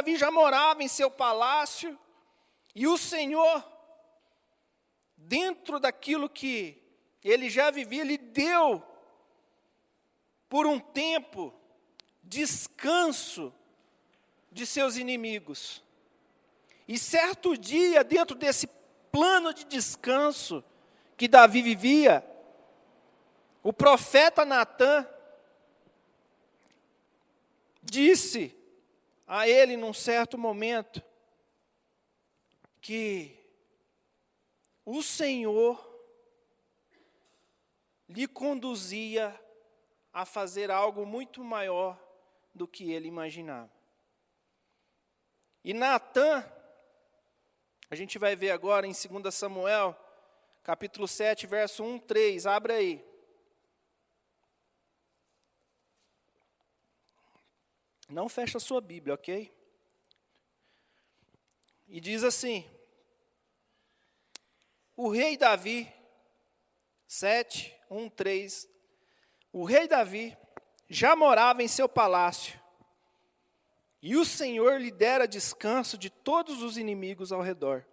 Davi já morava em seu palácio, e o Senhor, dentro daquilo que ele já vivia, lhe deu, por um tempo, descanso de seus inimigos. E certo dia, dentro desse plano de descanso que Davi vivia, o profeta Natã disse a ele, num certo momento, que o Senhor lhe conduzia a fazer algo muito maior do que ele imaginava. E Natã, a gente vai ver agora em 2 Samuel, capítulo 7, verso 1, 3, abre aí. Não fecha a sua Bíblia, ok? E diz assim: o rei Davi, 7, 1, 3, o rei Davi já morava em seu palácio, e o Senhor lhe dera descanso de todos os inimigos ao redor.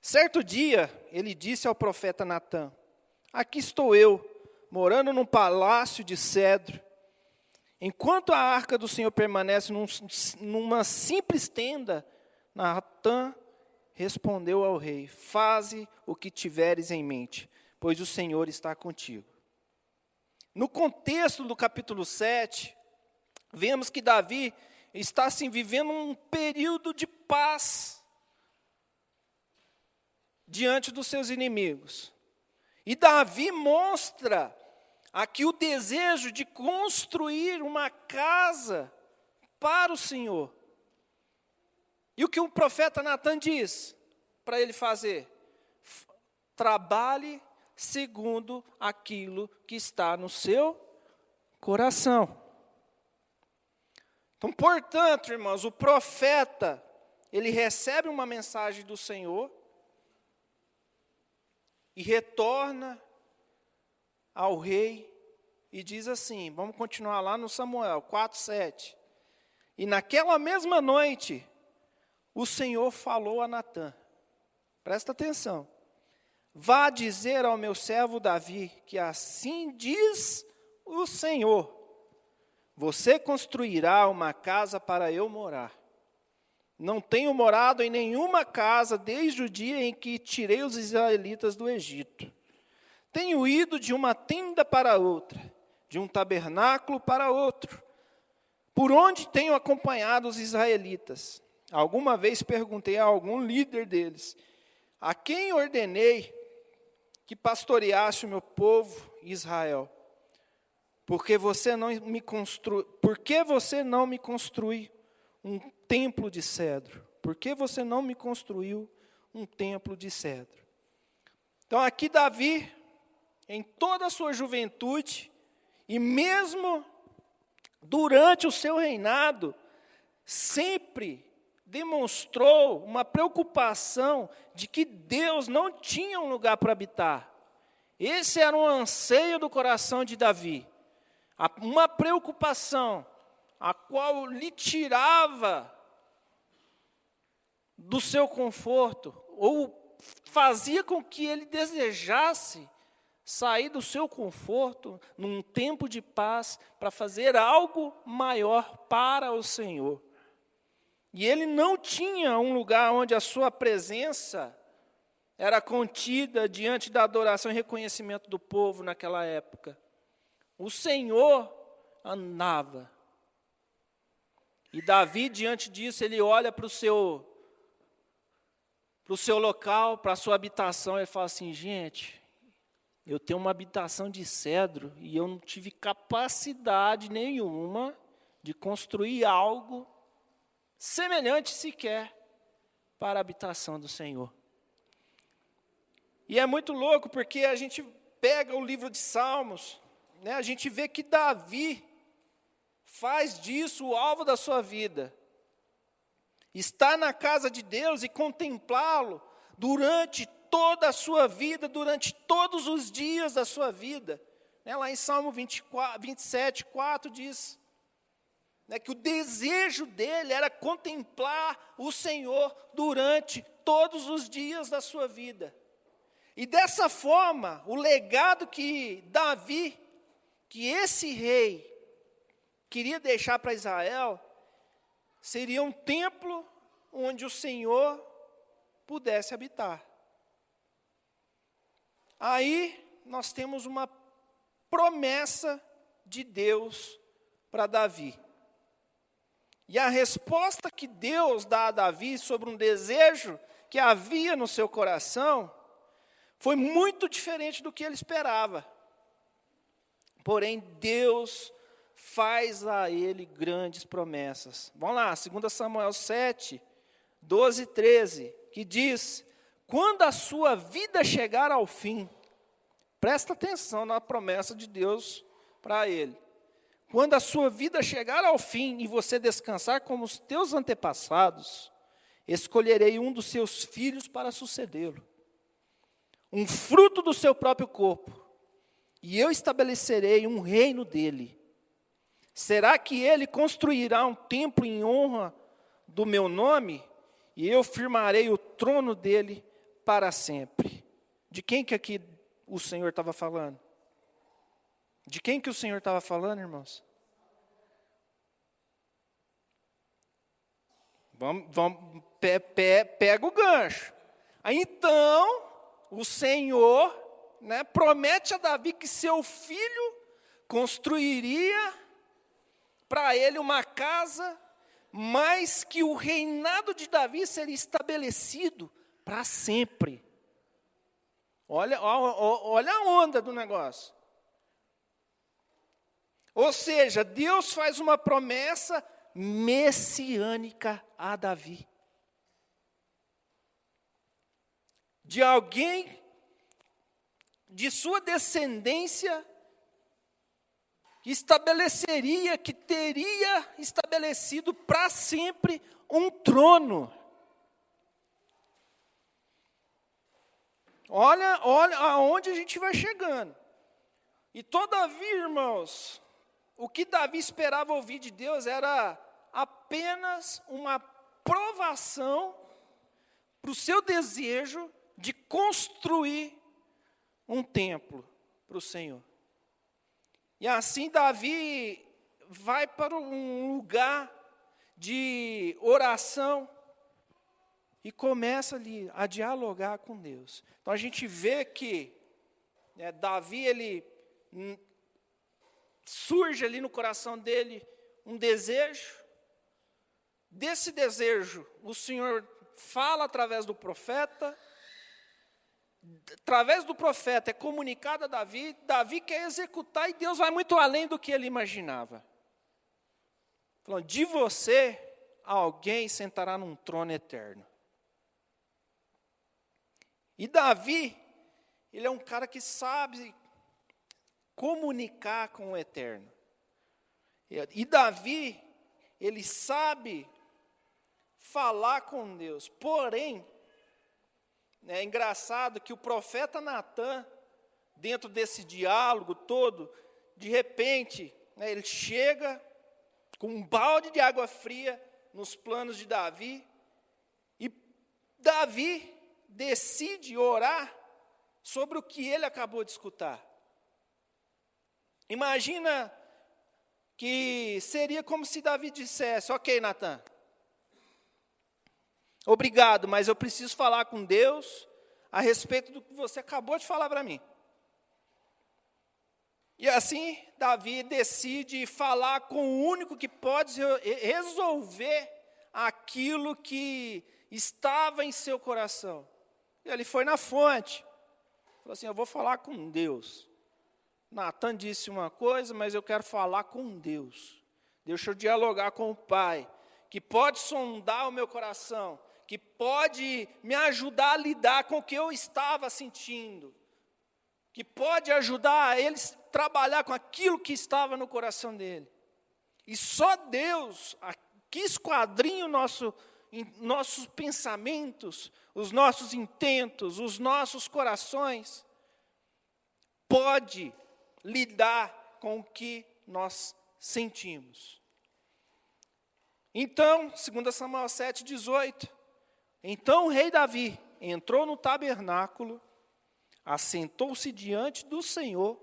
Certo dia, ele disse ao profeta Natã: aqui estou eu, morando num palácio de cedro. Enquanto a arca do Senhor permanece numa simples tenda, Natã respondeu ao rei: faze o que tiveres em mente, pois o Senhor está contigo. No contexto do capítulo 7, vemos que Davi está assim, vivendo um período de paz diante dos seus inimigos. E Davi mostra aqui o desejo de construir uma casa para o Senhor. E o que o profeta Natã diz para ele fazer? Trabalhe segundo aquilo que está no seu coração. Então, portanto, irmãos, o profeta, ele recebe uma mensagem do Senhor e retorna ao rei e diz assim, vamos continuar lá no Samuel 4:7. E naquela mesma noite, o Senhor falou a Natã, presta atenção: vá dizer ao meu servo Davi, que assim diz o Senhor: você construirá uma casa para eu morar. Não tenho morado em nenhuma casa desde o dia em que tirei os israelitas do Egito. Tenho ido de uma tenda para outra, de um tabernáculo para outro, por onde tenho acompanhado os israelitas. Alguma vez perguntei a algum líder deles: a quem ordenei que pastoreasse o meu povo Israel? Por que você não me construi um templo de cedro? Por que você não me construiu um templo de cedro? Então aqui Davi, em toda a sua juventude, e mesmo durante o seu reinado, sempre demonstrou uma preocupação de que Deus não tinha um lugar para habitar. Esse era um anseio do coração de Davi. Uma preocupação, a qual lhe tirava do seu conforto, ou fazia com que ele desejasse sair do seu conforto, num tempo de paz, para fazer algo maior para o Senhor. E ele não tinha um lugar onde a sua presença era contida diante da adoração e reconhecimento do povo naquela época. O Senhor andava. E Davi, diante disso, ele olha para o seu local, para a sua habitação, ele fala assim: gente, eu tenho uma habitação de cedro e eu não tive capacidade nenhuma de construir algo semelhante sequer para a habitação do Senhor. E é muito louco porque a gente pega o livro de Salmos, né, a gente vê que Davi faz disso o alvo da sua vida. Estar na casa de Deus e contemplá-lo durante toda a sua vida, durante todos os dias da sua vida. Lá em Salmo 27, 4 diz: né, que o desejo dele era contemplar o Senhor durante todos os dias da sua vida. E dessa forma, o legado que Davi, que esse rei queria deixar para Israel, seria um templo onde o Senhor pudesse habitar. Aí nós temos uma promessa de Deus para Davi. E a resposta que Deus dá a Davi sobre um desejo que havia no seu coração foi muito diferente do que ele esperava. Porém, Deus faz a ele grandes promessas. Vamos lá, 2 Samuel 7, 12 e 13, que diz: quando a sua vida chegar ao fim, presta atenção na promessa de Deus para ele. Quando a sua vida chegar ao fim e você descansar como os teus antepassados, escolherei um dos seus filhos para sucedê-lo, um fruto do seu próprio corpo, e eu estabelecerei um reino dele. Será que ele construirá um templo em honra do meu nome? E eu firmarei o trono dele para sempre. De quem que aqui o Senhor estava falando? De quem que o Senhor estava falando, irmãos? Pega o gancho. Aí, então, o Senhor, né, promete a Davi que seu filho construiria para ele uma casa, mas que o reinado de Davi seria estabelecido para sempre. Olha a onda do negócio. Ou seja, Deus faz uma promessa messiânica a Davi. De alguém, de sua descendência, que teria estabelecido para sempre um trono. Olha aonde a gente vai chegando. E todavia, irmãos, o que Davi esperava ouvir de Deus era apenas uma provação para o seu desejo de construir um templo para o Senhor. E assim Davi vai para um lugar de oração e começa ali a dialogar com Deus. Então a gente vê que Davi, ele surge ali no coração dele um desejo. Desse desejo, o Senhor fala através do profeta. Através do profeta é comunicado a Davi. Davi quer executar e Deus vai muito além do que ele imaginava. Falando, de você, alguém sentará num trono eterno. E Davi, ele é um cara que sabe comunicar com o eterno. E Davi, ele sabe falar com Deus. Porém, é engraçado que o profeta Natan, dentro desse diálogo todo, de repente, ele chega com um balde de água fria nos planos de Davi, e Davi decide orar sobre o que ele acabou de escutar. Imagina que seria como se Davi dissesse, ok, Natan, obrigado, mas eu preciso falar com Deus a respeito do que você acabou de falar para mim. E assim, Davi decide falar com o único que pode resolver aquilo que estava em seu coração. E ele foi na fonte. Falou assim, eu vou falar com Deus. Natan disse uma coisa, mas eu quero falar com Deus. Deixa eu dialogar com o Pai, que pode sondar o meu coração, que pode me ajudar a lidar com o que eu estava sentindo, que pode ajudar a ele trabalhar com aquilo que estava no coração dele. E só Deus, que esquadrinha nossos pensamentos, os nossos intentos, os nossos corações, pode lidar com o que nós sentimos. Então, 2 Samuel 7,18, então o rei Davi entrou no tabernáculo, assentou-se diante do Senhor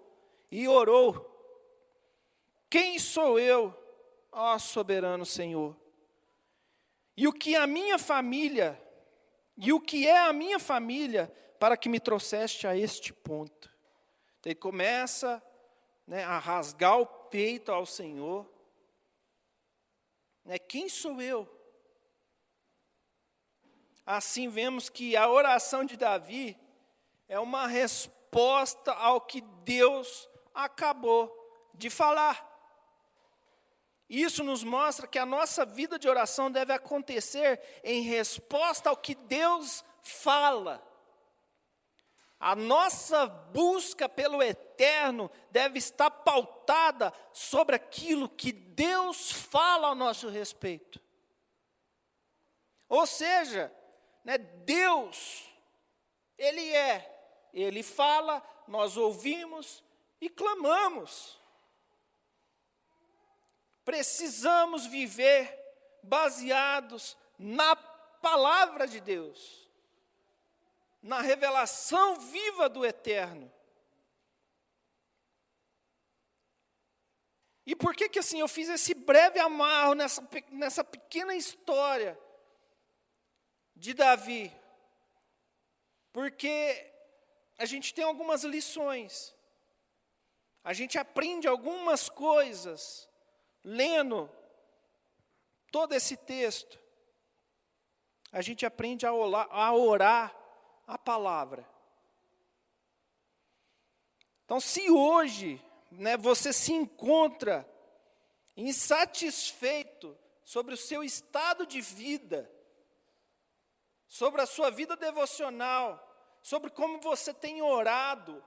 e orou: quem sou eu, ó soberano Senhor? E o que é a minha família para que me trouxeste a este ponto? Então, ele começa, a rasgar o peito ao Senhor. Quem sou eu? Assim vemos que a oração de Davi é uma resposta ao que Deus acabou de falar. Isso nos mostra que a nossa vida de oração deve acontecer em resposta ao que Deus fala. A nossa busca pelo eterno deve estar pautada sobre aquilo que Deus fala ao nosso respeito. Ou seja, Deus, Ele fala, nós ouvimos e clamamos. Precisamos viver baseados na palavra de Deus, na revelação viva do eterno. E por que assim eu fiz esse breve amarro nessa pequena história de Davi? Porque a gente tem algumas lições, a gente aprende algumas coisas lendo todo esse texto. A gente aprende a orar a palavra. Então, se hoje, você se encontra insatisfeito sobre o seu estado de vida, sobre a sua vida devocional, sobre como você tem orado,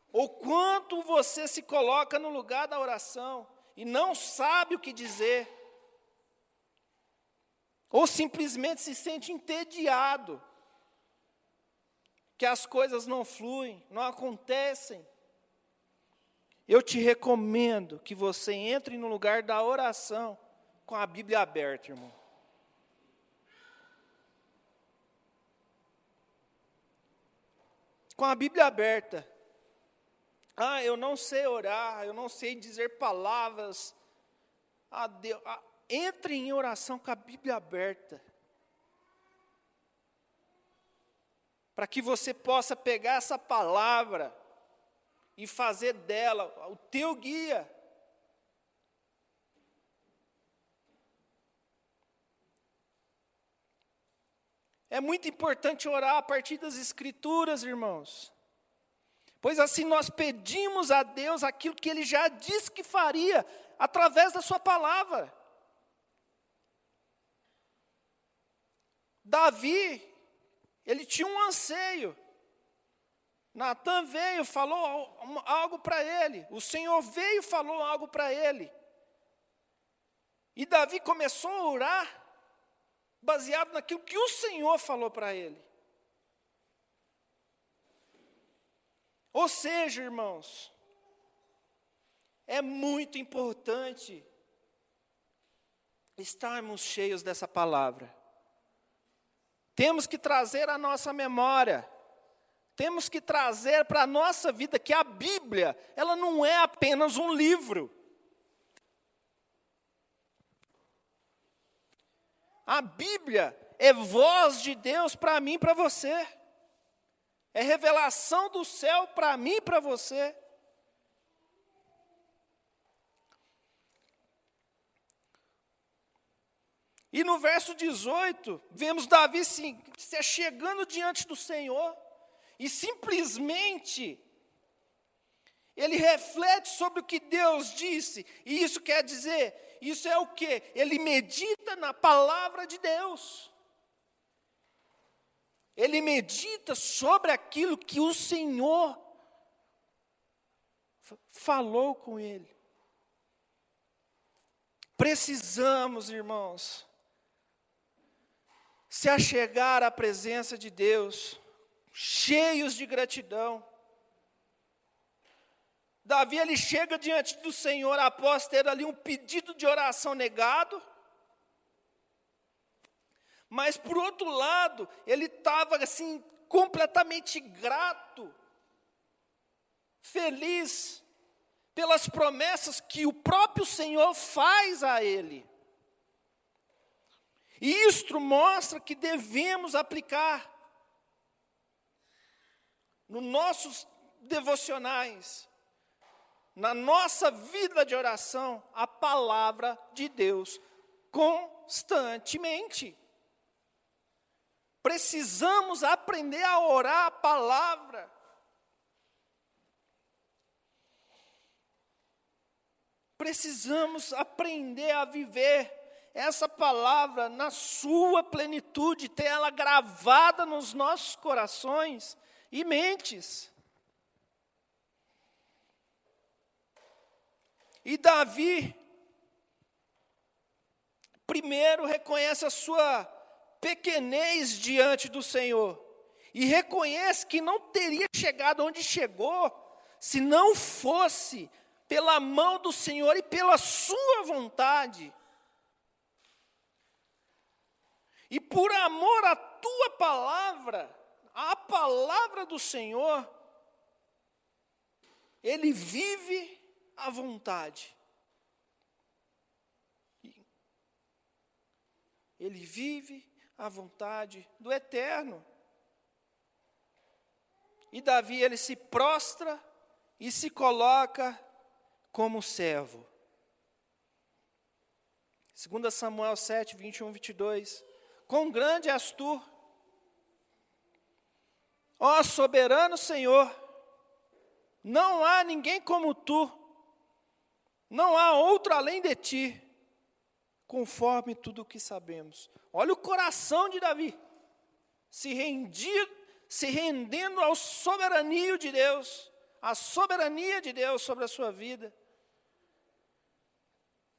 ou quanto você se coloca no lugar da oração e não sabe o que dizer, ou simplesmente se sente entediado, que as coisas não fluem, não acontecem, eu te recomendo que você entre no lugar da oração com a Bíblia aberta, irmão. Com a Bíblia aberta. Eu não sei orar, eu não sei dizer palavras a Deus. Entre em oração com a Bíblia aberta. Para que você possa pegar essa palavra e fazer dela o teu guia. É muito importante orar a partir das Escrituras, irmãos. Pois assim nós pedimos a Deus aquilo que Ele já disse que faria, através da sua palavra. Davi, ele tinha um anseio. Natan veio, falou algo para ele. O Senhor veio e falou algo para ele. E Davi começou a orar, baseado naquilo que o Senhor falou para ele. Ou seja, irmãos, é muito importante estarmos cheios dessa palavra. Temos que trazer à nossa memória, temos que trazer para a nossa vida que a Bíblia, ela não é apenas um livro. A Bíblia é voz de Deus para mim e para você. É revelação do céu para mim e para você. E no verso 18, vemos Davi se chegando diante do Senhor e simplesmente ele reflete sobre o que Deus disse. E isso quer dizer, isso é o quê? Ele medita na palavra de Deus. Ele medita sobre aquilo que o Senhor falou com ele. Precisamos, irmãos, se achegar à presença de Deus, cheios de gratidão. Davi, ele chega diante do Senhor após ter ali um pedido de oração negado. Mas, por outro lado, ele estava assim, completamente grato, feliz, pelas promessas que o próprio Senhor faz a ele. E isto mostra que devemos aplicar nos nossos devocionais, na nossa vida de oração, a palavra de Deus constantemente. Precisamos aprender a orar a palavra. Precisamos aprender a viver essa palavra na sua plenitude, ter ela gravada nos nossos corações e mentes. E Davi, primeiro, reconhece a sua pequenez diante do Senhor. E reconhece que não teria chegado onde chegou, se não fosse pela mão do Senhor e pela sua vontade. E por amor à tua palavra, à palavra do Senhor, ele vive à vontade. Ele vive à vontade do Eterno. E Davi, ele se prostra e se coloca como servo. 2 Samuel 7, 21, 22. Quão grande és tu, ó soberano Senhor, não há ninguém como tu, não há outro além de ti, conforme tudo o que sabemos. Olha o coração de Davi, se rendendo ao soberania de Deus, a soberania de Deus sobre a sua vida,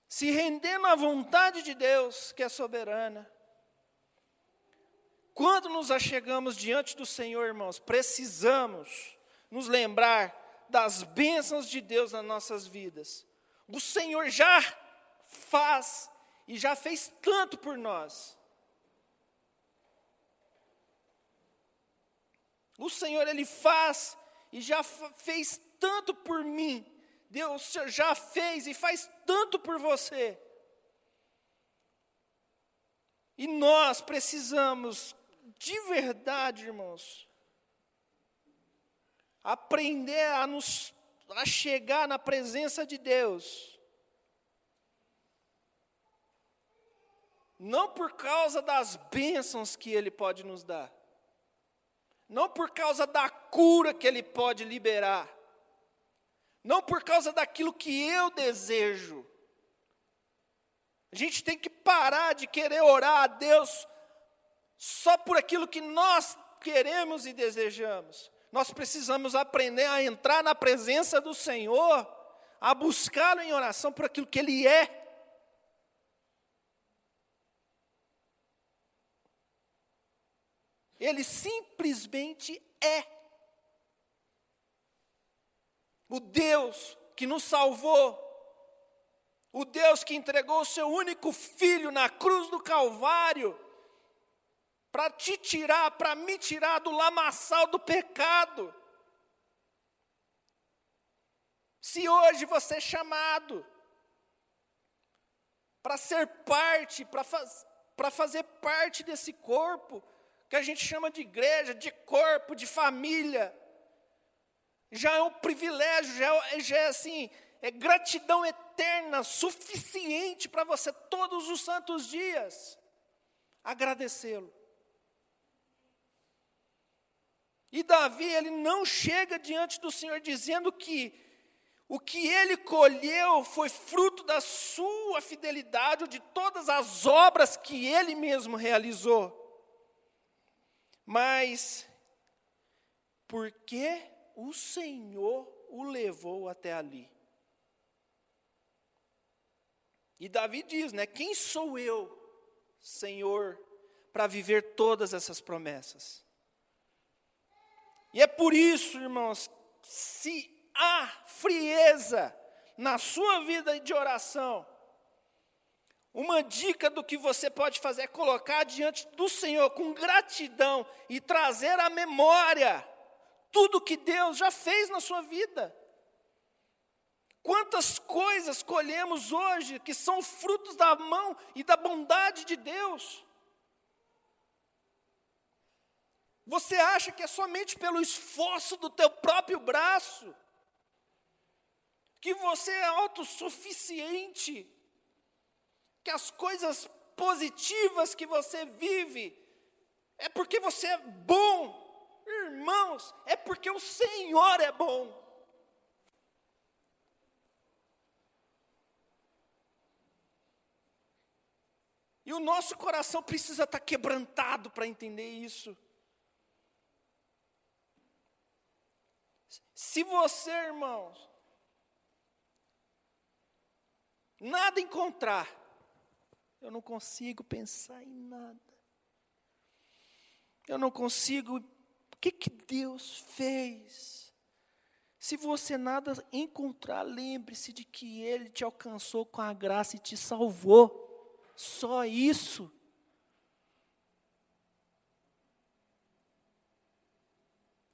se rendendo à vontade de Deus, que é soberana. Quando nos achegamos diante do Senhor, irmãos, precisamos nos lembrar das bênçãos de Deus nas nossas vidas. O Senhor já faz e já fez tanto por nós. O Senhor, Ele faz e já fez tanto por mim. Deus já fez e faz tanto por você. E nós precisamos, de verdade, irmãos, aprender a chegar na presença de Deus. Não por causa das bênçãos que Ele pode nos dar. Não por causa da cura que Ele pode liberar. Não por causa daquilo que eu desejo. A gente tem que parar de querer orar a Deus só por aquilo que nós queremos e desejamos. Nós precisamos aprender a entrar na presença do Senhor, a buscá-lo em oração por aquilo que Ele é. Ele simplesmente é. O Deus que nos salvou, o Deus que entregou o seu único filho na cruz do Calvário, para te tirar, para me tirar do lamaçal do pecado. Se hoje você é chamado para ser parte, para fazer parte desse corpo, que a gente chama de igreja, de corpo, de família, já é um privilégio, já é assim, é gratidão eterna, suficiente para você todos os santos dias agradecê-lo. E Davi, ele não chega diante do Senhor dizendo que o que ele colheu foi fruto da sua fidelidade, ou de todas as obras que ele mesmo realizou. Mas, porque o Senhor o levou até ali. E Davi diz, né? Quem sou eu, Senhor, para viver todas essas promessas? E é por isso, irmãos, se há frieza na sua vida de oração, Uma dica do que você pode fazer é colocar diante do Senhor com gratidão e trazer à memória tudo que Deus já fez na sua vida. Quantas coisas colhemos hoje que são frutos da mão e da bondade de Deus. Você acha que é somente pelo esforço do teu próprio braço, que você é autossuficiente, que as coisas positivas que você vive é porque você é bom? Irmãos, é porque o Senhor é bom. E o nosso coração precisa estar quebrantado para entender isso. Se você, irmãos, nada encontrar, eu não consigo pensar em nada. Eu não consigo, o que Deus fez? Se você nada encontrar, lembre-se de que Ele te alcançou com a graça e te salvou. Só isso.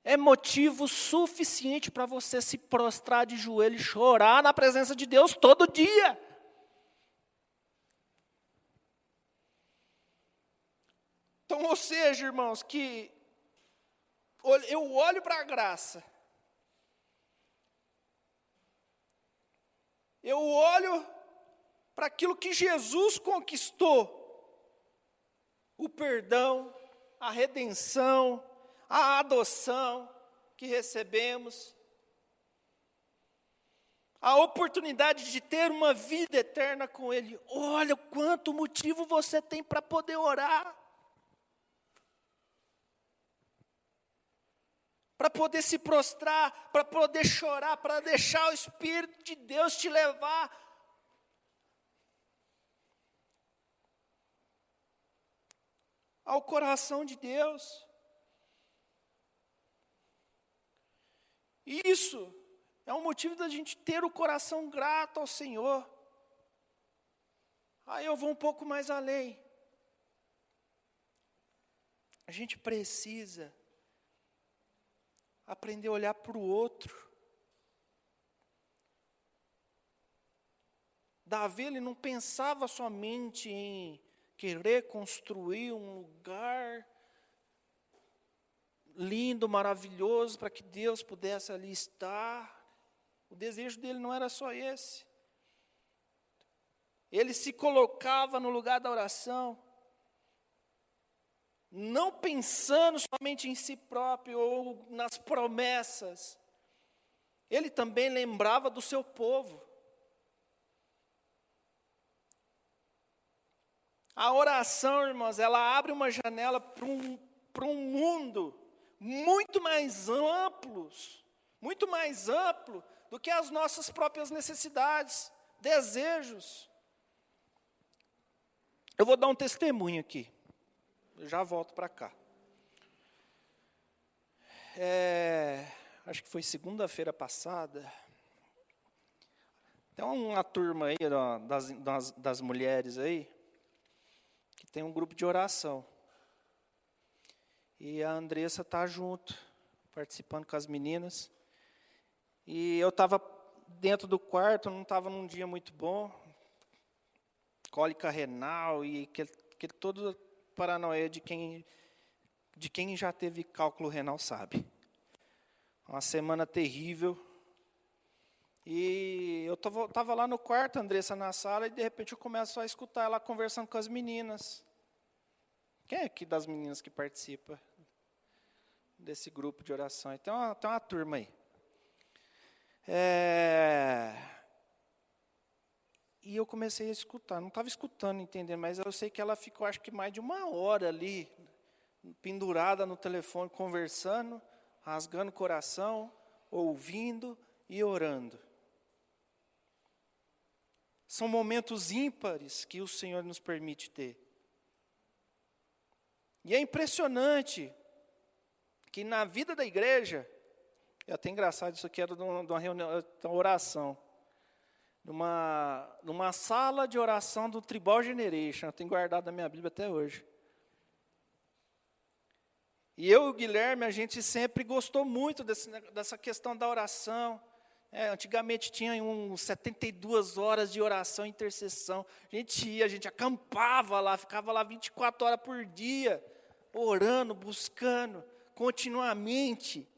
É motivo suficiente para você se prostrar de joelho e chorar na presença de Deus todo dia. Então, ou seja, irmãos, que eu olho para a graça, eu olho para aquilo que Jesus conquistou, o perdão, a redenção, a adoção que recebemos, a oportunidade de ter uma vida eterna com Ele. Olha quanto motivo você tem para poder orar, para poder se prostrar, para poder chorar, para deixar o Espírito de Deus te levar ao coração de Deus. Isso é um motivo da gente ter o coração grato ao Senhor. Aí eu vou um pouco mais além. A gente precisa aprender a olhar para o outro. Davi, ele não pensava somente em querer construir um lugar lindo, maravilhoso, para que Deus pudesse ali estar. O desejo dele não era só esse. Ele se colocava no lugar da oração, não pensando somente em si próprio ou nas promessas. Ele também lembrava do seu povo. A oração, irmãos, ela abre uma janela para um mundo muito mais amplo do que as nossas próprias necessidades, desejos. Eu vou dar um testemunho aqui, eu já volto para cá. Acho que foi segunda-feira passada, tem uma turma aí das mulheres aí, que tem um grupo de oração. E a Andressa está junto, participando com as meninas. E eu estava dentro do quarto, não estava num dia muito bom. Cólica renal e aquele todo paranoia de quem já teve cálculo renal sabe. Uma semana terrível. E eu estava lá no quarto, a Andressa na sala, e de repente eu começo a escutar ela conversando com as meninas. Quem é aqui das meninas que participa desse grupo de oração? Tem uma turma aí. E eu comecei a escutar, não estava escutando, entendendo, mas eu sei que ela ficou, acho que mais de uma hora ali, pendurada no telefone, conversando, rasgando o coração, ouvindo e orando. São momentos ímpares que o Senhor nos permite ter. E é impressionante que na vida da igreja, é até engraçado, isso aqui era de uma reunião, de uma oração. numa sala de oração do Tribal Generation. Eu tenho guardado na minha Bíblia até hoje. E eu e o Guilherme, a gente sempre gostou muito dessa questão da oração. Antigamente tinha uns 72 horas de oração e intercessão. A gente acampava lá, ficava lá 24 horas por dia, orando, buscando, continuamente.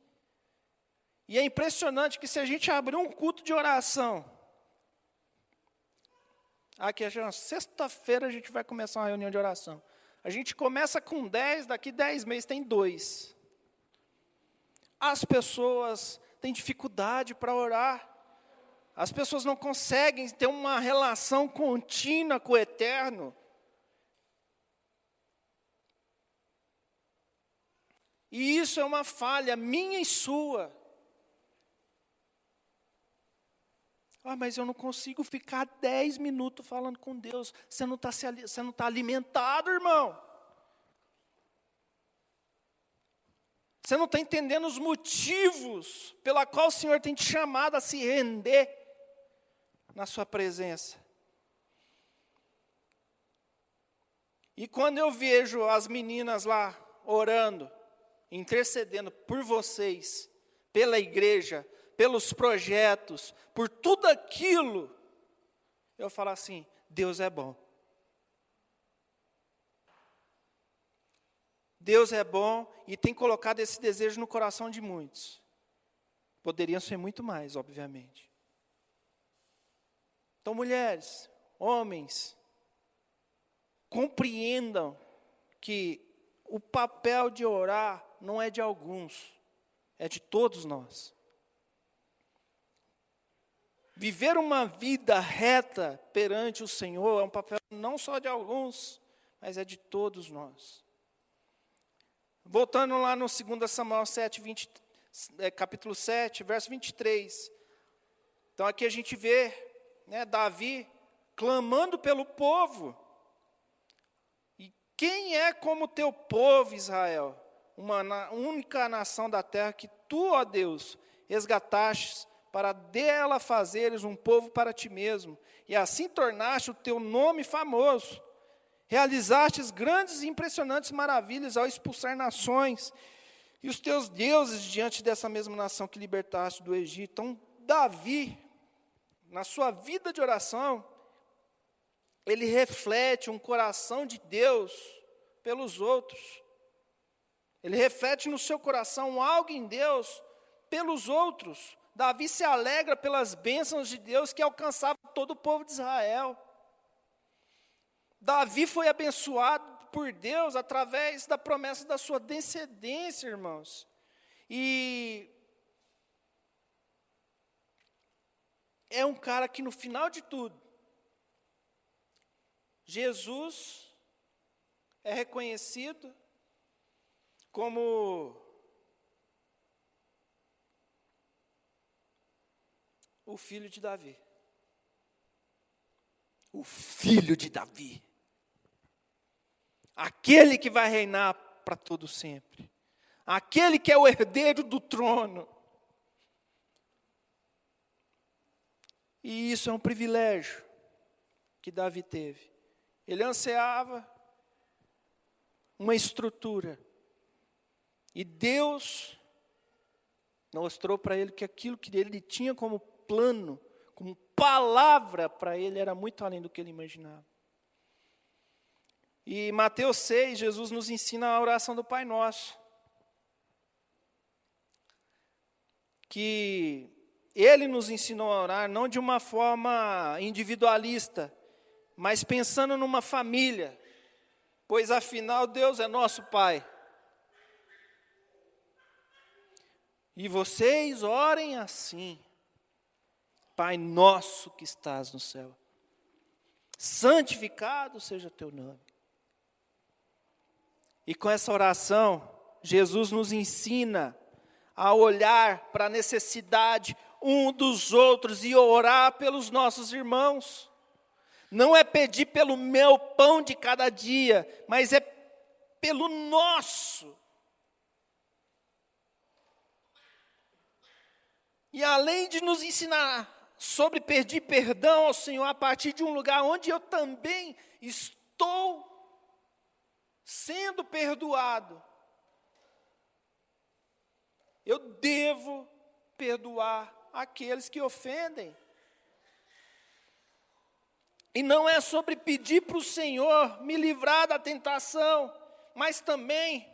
E é impressionante que se a gente abrir um culto de oração, aqui, sexta-feira a gente vai começar uma reunião de oração. A gente começa com 10, daqui 10 meses tem 2. As pessoas têm dificuldade para orar. As pessoas não conseguem ter uma relação contínua com o Eterno. E isso é uma falha minha e sua. Mas eu não consigo ficar 10 minutos falando com Deus. Você não está alimentado, irmão. Você não está entendendo os motivos pela qual o Senhor tem te chamado a se render na sua presença. E quando eu vejo as meninas lá orando, intercedendo por vocês, pela igreja, pelos projetos, por tudo aquilo, eu falo assim, Deus é bom. Deus é bom e tem colocado esse desejo no coração de muitos. Poderiam ser muito mais, obviamente. Então, mulheres, homens, compreendam que o papel de orar não é de alguns, é de todos nós. Viver uma vida reta perante o Senhor é um papel não só de alguns, mas é de todos nós. Voltando lá no 2 Samuel 7, capítulo 7, verso 23. Então aqui a gente vê, Davi clamando pelo povo. E quem é como teu povo, Israel? Uma única nação da terra que tu, ó Deus, resgatastes para dela fazeres um povo para ti mesmo, e assim tornaste o teu nome famoso. Realizastes grandes e impressionantes maravilhas ao expulsar nações, e os teus deuses diante dessa mesma nação que libertaste do Egito. Então, Davi, na sua vida de oração, ele reflete um coração de Deus pelos outros. Ele reflete no seu coração algo em Deus pelos outros. Davi se alegra pelas bênçãos de Deus que alcançavam todo o povo de Israel. Davi foi abençoado por Deus através da promessa da sua descendência, irmãos. E é um cara que no final de tudo, Jesus é reconhecido como o filho de Davi. O filho de Davi. Aquele que vai reinar para todo sempre. Aquele que é o herdeiro do trono. E isso é um privilégio que Davi teve. Ele ansiava uma estrutura. E Deus mostrou para ele que aquilo que ele tinha como plano, como palavra para ele, era muito além do que ele imaginava. E em Mateus 6, Jesus nos ensina a oração do Pai Nosso. Que Ele nos ensinou a orar não de uma forma individualista, mas pensando numa família, pois afinal Deus é nosso Pai. E vocês orem assim: Pai nosso que estás no céu, santificado seja teu nome. E com essa oração, Jesus nos ensina a olhar para a necessidade um dos outros e orar pelos nossos irmãos. Não é pedir pelo meu pão de cada dia, mas é pelo nosso. E além de nos ensinar sobre pedir perdão ao Senhor a partir de um lugar onde eu também estou sendo perdoado. Eu devo perdoar aqueles que ofendem. E não é sobre pedir para o Senhor me livrar da tentação, mas também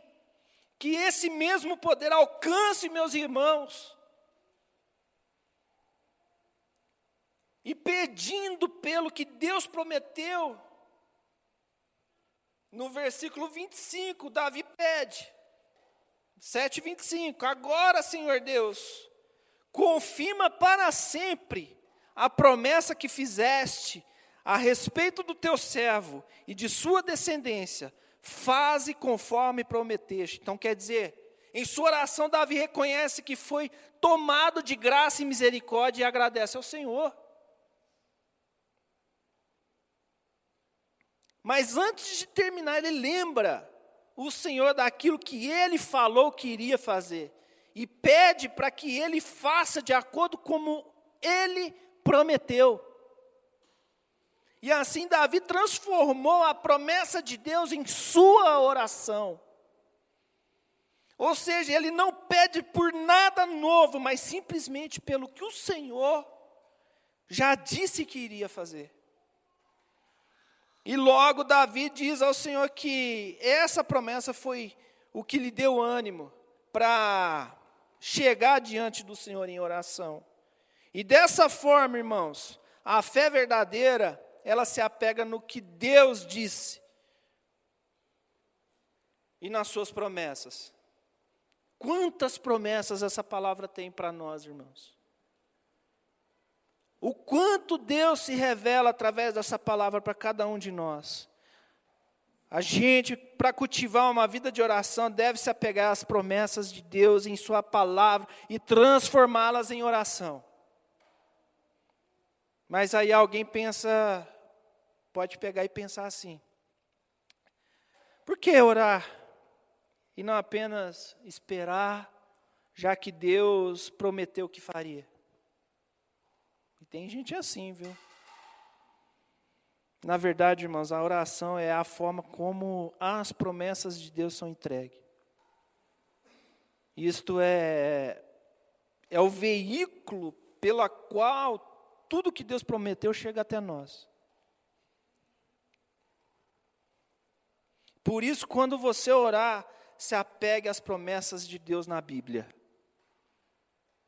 que esse mesmo poder alcance meus irmãos. E pedindo pelo que Deus prometeu. No versículo 25, Davi pede, 7:25, agora, Senhor Deus, confirma para sempre a promessa que fizeste a respeito do teu servo e de sua descendência, faze conforme prometeste. Então quer dizer, em sua oração Davi reconhece que foi tomado de graça e misericórdia e agradece ao Senhor. Mas antes de terminar, ele lembra o Senhor daquilo que ele falou que iria fazer. E pede para que ele faça de acordo como ele prometeu. E assim Davi transformou a promessa de Deus em sua oração. Ou seja, ele não pede por nada novo, mas simplesmente pelo que o Senhor já disse que iria fazer. E logo Davi diz ao Senhor que essa promessa foi o que lhe deu ânimo para chegar diante do Senhor em oração. E dessa forma, irmãos, a fé verdadeira, ela se apega no que Deus disse e nas suas promessas. Quantas promessas essa palavra tem para nós, irmãos? O quanto Deus se revela através dessa palavra para cada um de nós. A gente, para cultivar uma vida de oração, deve se apegar às promessas de Deus em sua palavra e transformá-las em oração. Mas aí alguém pensa, pode pegar e pensar assim: por que orar e não apenas esperar, já que Deus prometeu que faria? E tem gente assim, viu? Na verdade, irmãos, a oração é a forma como as promessas de Deus são entregues. Isto é o veículo pela qual tudo que Deus prometeu chega até nós. Por isso, quando você orar, se apegue às promessas de Deus na Bíblia.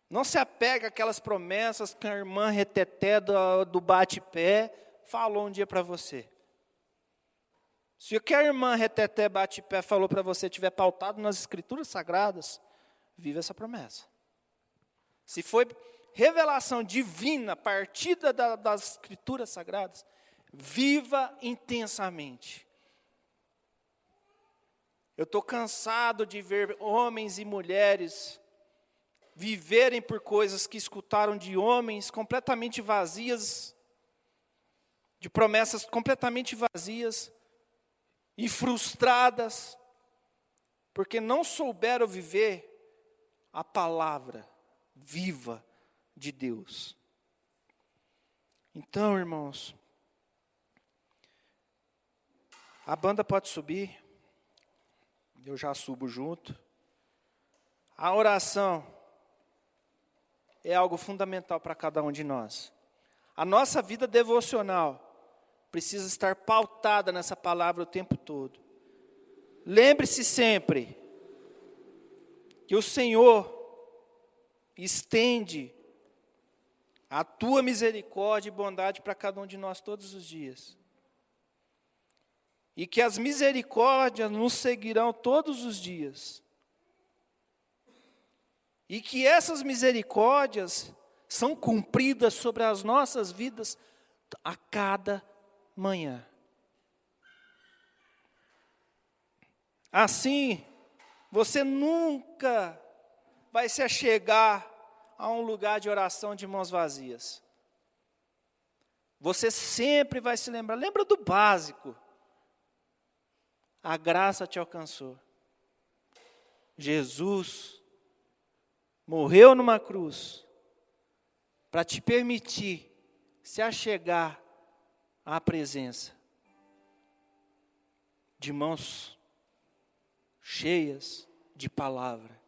Não se apega àquelas promessas que a irmã Reteté do bate-pé falou um dia para você. Se o que a irmã Reteté bate-pé falou para você estiver pautado nas Escrituras Sagradas, viva essa promessa. Se foi revelação divina, partida das Escrituras Sagradas, viva intensamente. Eu estou cansado de ver homens e mulheres viverem por coisas que escutaram de homens completamente vazias, de promessas completamente vazias e frustradas, porque não souberam viver a palavra viva de Deus. Então, irmãos, a banda pode subir, eu já subo junto. A oração é algo fundamental para cada um de nós. A nossa vida devocional precisa estar pautada nessa palavra o tempo todo. Lembre-se sempre que o Senhor estende a tua misericórdia e bondade para cada um de nós todos os dias. E que as misericórdias nos seguirão todos os dias. E que essas misericórdias são cumpridas sobre as nossas vidas a cada manhã. Assim, você nunca vai se achegar a um lugar de oração de mãos vazias. Você sempre vai se lembrar. Lembra do básico. A graça te alcançou. Jesus morreu numa cruz para te permitir se achegar à presença, de mãos cheias de palavra,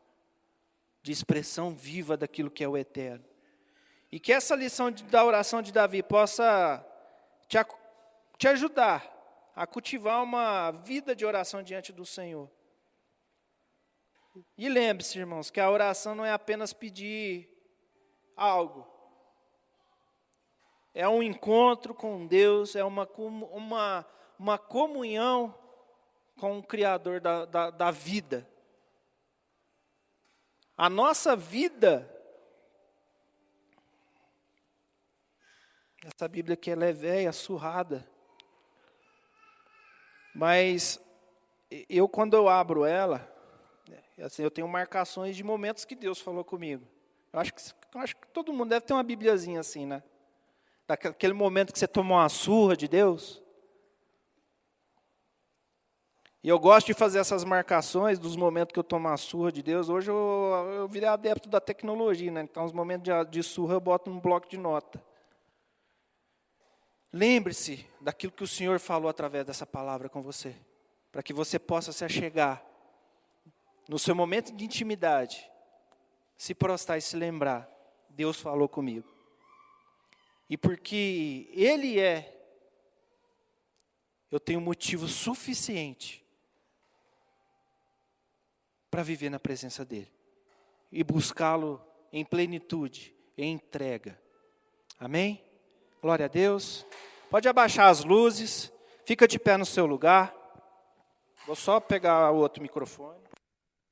de expressão viva daquilo que é o eterno. E que essa lição da oração de Davi possa te ajudar a cultivar uma vida de oração diante do Senhor. E lembre-se, irmãos, que a oração não é apenas pedir algo. É um encontro com Deus, é uma comunhão com o Criador da vida. A nossa vida, essa Bíblia aqui ela é velha, surrada, mas quando eu abro ela, assim, eu tenho marcações de momentos que Deus falou comigo. Eu acho que todo mundo deve ter uma bibliazinha assim, né? Daquele momento que você tomou uma surra de Deus. E eu gosto de fazer essas marcações dos momentos que eu tomo a surra de Deus. Hoje eu virei adepto da tecnologia, né? Então, os momentos de surra eu boto num bloco de nota. Lembre-se daquilo que o Senhor falou através dessa palavra com você, para que você possa se achegar no seu momento de intimidade, se prostrar e se lembrar, Deus falou comigo. E porque Ele eu tenho motivo suficiente para viver na presença dEle e buscá-lo em plenitude, em entrega. Amém? Glória a Deus. Pode abaixar as luzes, fica de pé no seu lugar. Vou só pegar o outro microfone.